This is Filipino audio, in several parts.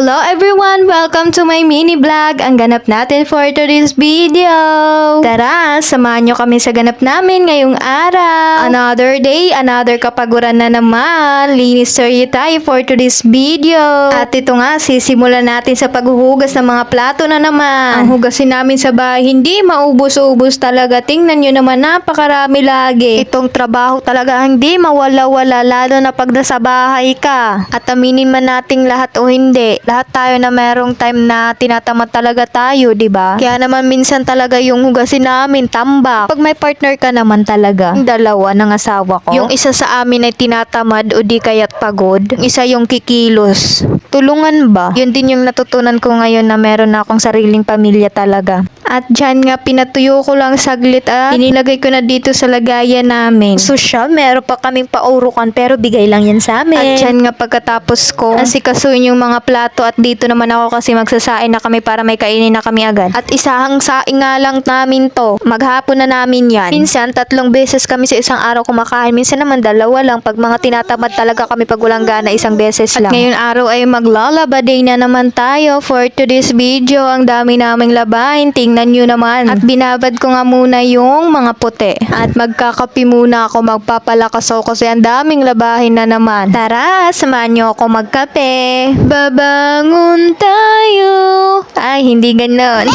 Hello everyone! Welcome to my mini vlog. Ang ganap natin for today's video. Tara, samahan nyo kami sa ganap namin ngayong araw. Another day, another kapaguran na naman. Linis story tayo for today's video. At ito nga, sisimulan natin sa paghuhugas ng mga plato na naman. Ang hugasin namin sa bahay, hindi maubos-ubos talaga. Tingnan nyo naman, napakarami lagi. Itong trabaho talaga hindi mawala-wala, lalo na pag nasa bahay ka. At aminin man nating lahat o hindi, lahat tayo na merong time na tinatamad talaga tayo, di ba? Kaya naman minsan talaga yung hugasin namin tambak. Pag may partner ka naman talaga, yung dalawa ng asawa ko, yung isa sa amin ay tinatamad o di kaya't pagod, yung isa yung kikilos. Tulungan ba? Yun din yung natutunan ko ngayon na meron na akong sariling pamilya talaga. At dyan nga, pinatuyo ko lang saglit at inilagay ko na dito sa lagayan namin. Social, meron pa kaming paurukan pero bigay lang yan sa amin. At dyan nga, pagkatapos ko, asikasuin yung mga plato at dito naman ako kasi magsasain na kami para may kainin na kami agad. At isang saing nga lang namin to. Maghapon na namin yan. Minsan, 3 beses kami sa isang araw kumakain. Minsan naman 2 lang. Pag mga tinatamad talaga kami pag walang gana, 1 beses lang. At ngayon araw ay maglalaba day na naman tayo for today's video. Ang dami naming labahin. Tingnan nyo naman. At binabad ko nga muna yung mga puti. At magkakapi muna ako. Magpapalakas ako kasi ang daming labahin na naman. Tara, samahan nyo ako magkape. Babangon tayo. Ay, hindi ganon.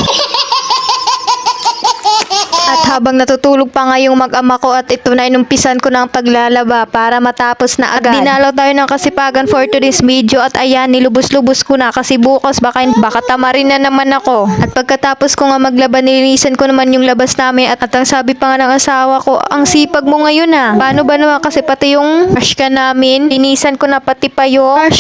At habang natutulog pa nga yung mag-ama ko at ito na inumpisan ko ng paglalaba para matapos na agad. At dinalaw tayo ng kasipagan for today's video at ayan, nilubos-lubos ko na kasi bukas baka tamarin na naman ako. At pagkatapos ko nga maglaba, nilinisan ko naman yung labas namin at ang sabi pa nga ng asawa ko, ang sipag mo ngayon ah. Paano ba naman kasi pati yung trash can namin, linisan ko na pati pa yung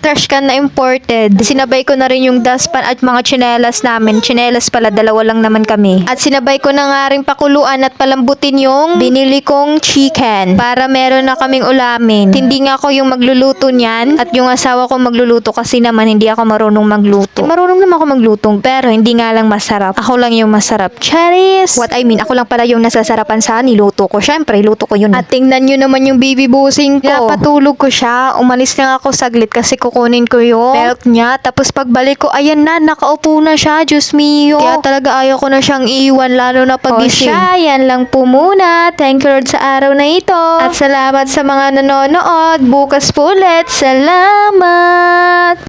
trash can na imported. Sinabay ko na rin yung dustpan at mga tsinelas namin. Tsinelas pala, 2 lang naman kami. At sinabay ko na nga rin pakuluan at palambutin yung binili kong chicken para meron na kaming ulamin. Hindi nga ako yung magluluto niyan at yung asawa ko magluluto kasi naman hindi ako marunong magluto. Marunong naman ako magluto pero hindi nga lang masarap. Ako lang yung masarap. Charis! What I mean, ako lang pala yung nasasarapan sa niluto ko. Syempre, luto ko yun. At tingnan nyo naman yung baby busing ko. Patulog ko siya. Umalis na ako saglit kasi kukunin ko yung belt niya. Tapos pagbalik ko, ayan na, nakaupo na siya. Diyos mio. Kaya talaga ayaw ko na siyang iwan lalo na pagising. O siya, yan lang po muna. Thank you Lord sa araw na ito. At salamat sa mga nanonood. Bukas po ulit. Salamat!